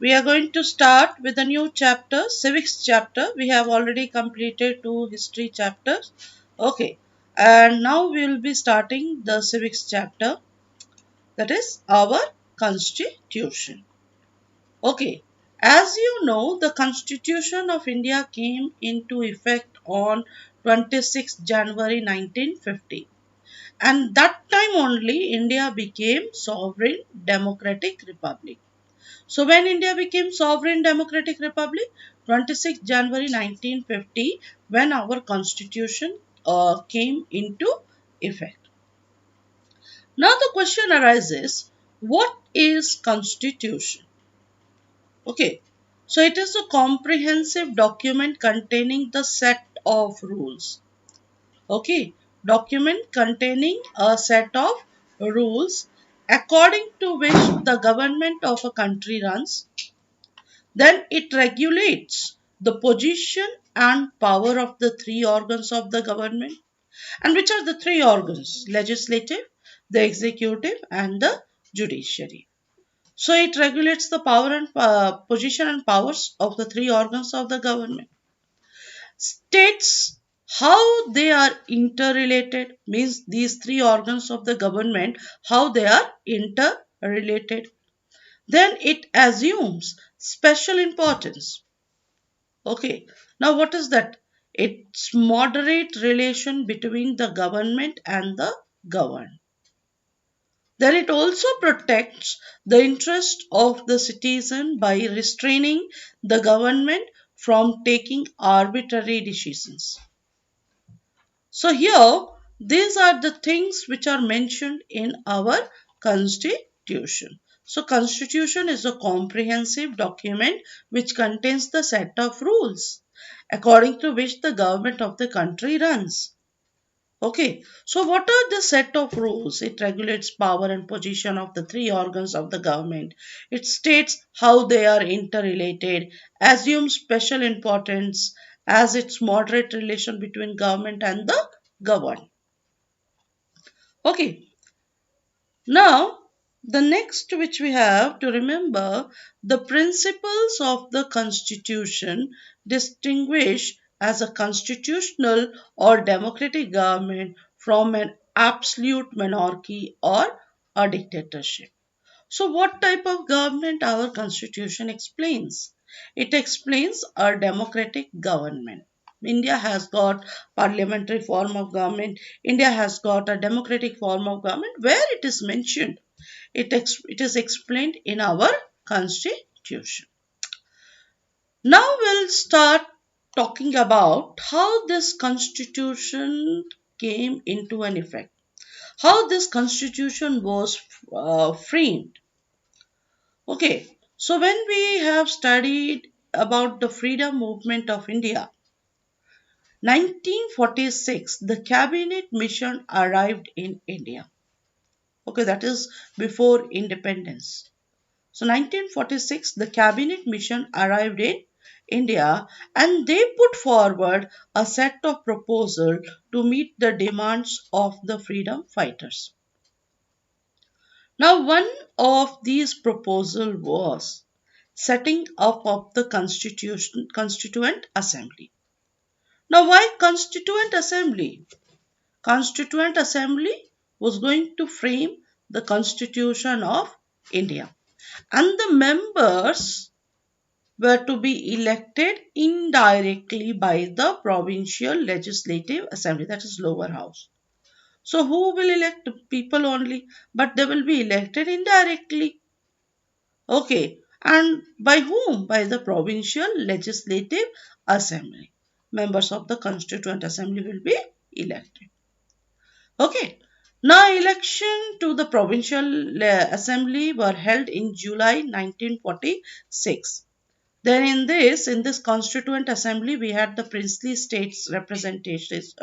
We are going to start with a new chapter, civics chapter. We have already completed 2 history chapters. Okay, and now we will be starting the civics chapter, that is our constitution. Okay, as you know, the Constitution of India came into effect on 26th January 1950. And that time only India became sovereign democratic republic. So when India became sovereign democratic republic, 26th January 1950, when our constitution came into effect. Now the question arises, what is constitution? Okay, so it is a comprehensive document containing the set of rules. Okay, document containing a set of rules according to which the government of a country runs. Then it regulates the position and power of the 3 organs of the government. And which are the 3 organs? Legislative, the executive, and the judiciary. So it regulates the power and position and powers of the 3 organs of the government. States how they are interrelated, means these 3 organs of the government, how they are interrelated. Then it assumes special importance. Okay, now what is that? It's moderate relation between the government and the governed. Then it also protects the interest of the citizen by restraining the government from taking arbitrary decisions. So here, these are the things which are mentioned in our constitution. So constitution is a comprehensive document which contains the set of rules according to which the government of the country runs. Okay, so what are the set of rules? It regulates power and position of the 3 organs of the government. It states how they are interrelated, assumes special importance as its moderate relation between government and the governed. Okay, now the next which we have to remember, the principles of the constitution distinguish as a constitutional or democratic government from an absolute monarchy or a dictatorship. So what type of government our constitution explains? It explains a democratic government. India has got parliamentary form of government. India has got a democratic form of government where it is mentioned. It is explained in our constitution. Now we'll start talking about how this constitution came into an effect. How this constitution was framed. Okay, so when we have studied about the freedom movement of India, 1946, the cabinet mission arrived in India. Okay, that is before independence. So 1946, the cabinet mission arrived in India and they put forward a set of proposals to meet the demands of the freedom fighters. Now, one of these proposals was setting up of the Constituent Assembly. Now, why Constituent Assembly? Constituent Assembly was going to frame the Constitution of India, and the members were to be elected indirectly by the Provincial Legislative Assembly, that is lower house. So who will elect? People only, but they will be elected indirectly. Okay, and by whom? By the Provincial Legislative Assembly. Members of the Constituent Assembly will be elected. Okay, now election to the Provincial Assembly were held in July 1946. Then in this Constituent Assembly, we had the princely states representatives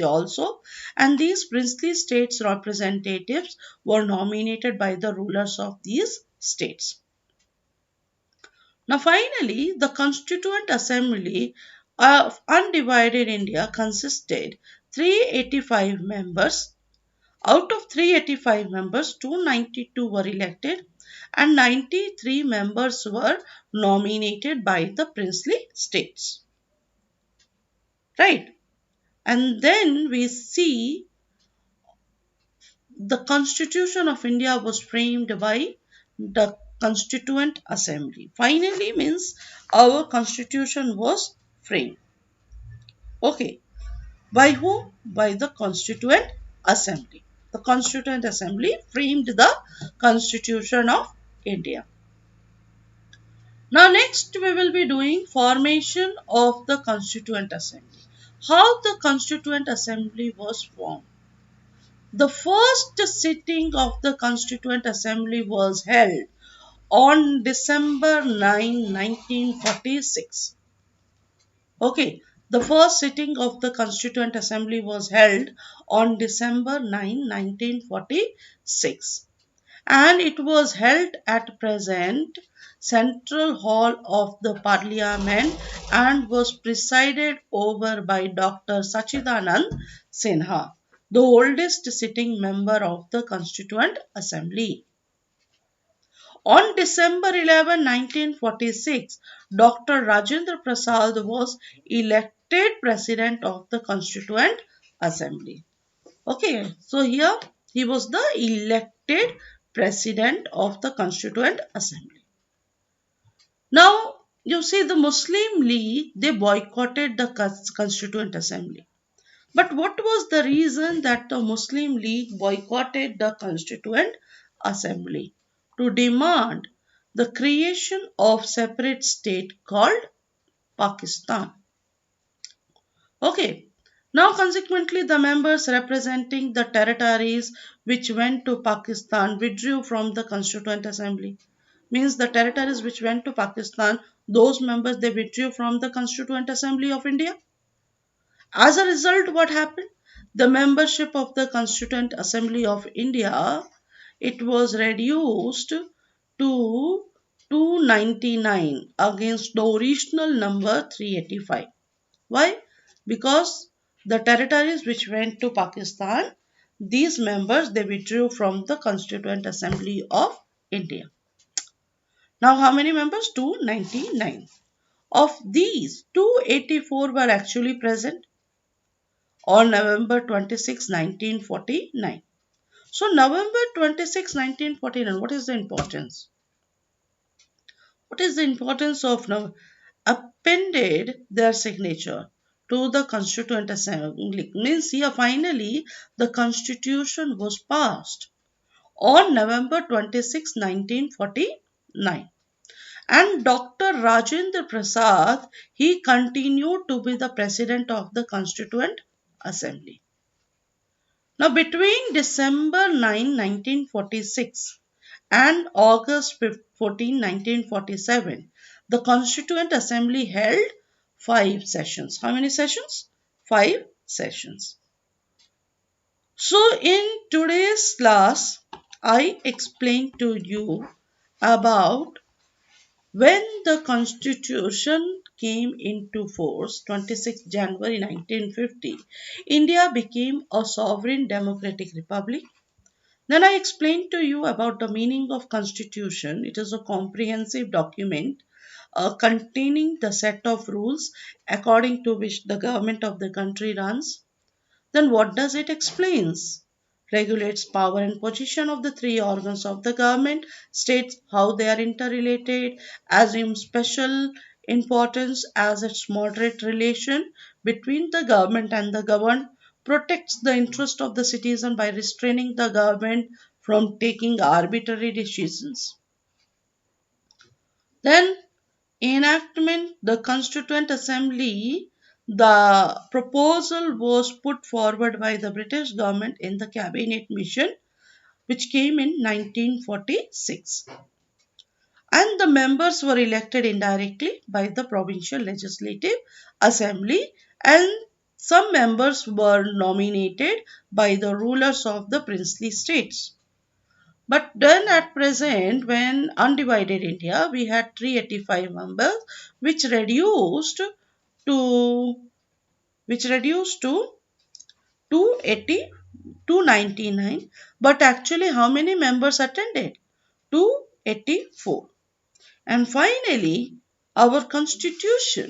also, and these princely states representatives were nominated by the rulers of these states. Now finally, the Constituent Assembly of undivided India consisted 385 members. Out of 385 members, 292 were elected and 93 members were nominated by the princely states. Right? And then we see the Constitution of India was framed by the Constituent Assembly. Finally, means our Constitution was framed. Okay. By whom? By the Constituent Assembly. The Constituent Assembly framed the Constitution of India. Now next we will be doing formation of the Constituent Assembly. How the Constituent Assembly was formed. The first sitting of the Constituent Assembly was held on December 9, 1946. Okay, the first sitting of the Constituent Assembly was held on December 9, 1946, and it was held at present Central Hall of the Parliament and was presided over by Dr. Sachidanand Sinha, the oldest sitting member of the Constituent Assembly. On December 11, 1946, Dr. Rajendra Prasad was elected President of the Constituent Assembly. Okay, so here he was the elected President of the Constituent Assembly. Now, you see the Muslim League, they boycotted the Constituent Assembly. But what was the reason that the Muslim League boycotted the Constituent Assembly? To demand the creation of separate state called Pakistan. Okay. Now consequently the members representing the territories which went to Pakistan withdrew from the Constituent Assembly. Means the territories which went to Pakistan, those members they withdrew from the Constituent Assembly of India. As a result, what happened? The membership of the Constituent Assembly of India, it was reduced to 299 against the original number 385. Why? Because the territories which went to Pakistan, these members they withdrew from the Constituent Assembly of India. Now how many members? 299. Of these, 284 were actually present on November 26, 1949. So November 26, 1949, what is the importance? What is the importance of now? Appended their signature to the Constituent Assembly. Means here finally the Constitution was passed on November 26, 1949. And Dr. Rajendra Prasad, he continued to be the President of the Constituent Assembly. Now, between December 9, 1946 and August 14, 1947, the Constituent Assembly held 5 sessions. How many sessions? 5 sessions. So, in today's class, I explained to you about when the Constitution came into force, 26 January 1950, India became a sovereign democratic republic. Then I explained to you about the meaning of Constitution. It is a comprehensive document containing the set of rules according to which the government of the country runs. Then what does it explains? Regulates power and position of the 3 organs of the government, states how they are interrelated, assumes special importance as its moderate relation between the government and the governed, protects the interest of the citizen by restraining the government from taking arbitrary decisions. Then enactment, the Constituent Assembly, the proposal was put forward by the British government in the Cabinet Mission, which came in 1946. And the members were elected indirectly by the Provincial Legislative Assembly, and some members were nominated by the rulers of the princely states. But then at present, when undivided India, we had 385 members, which reduced to 280, 299. But actually, how many members attended? 2 1884. And finally, our constitution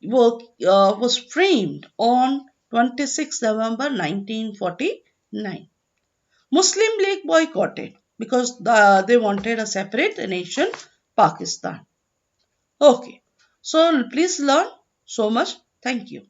was framed on 26 November 1949. Muslim League boycotted because they wanted a separate nation, Pakistan. Okay, so please learn so much. Thank you.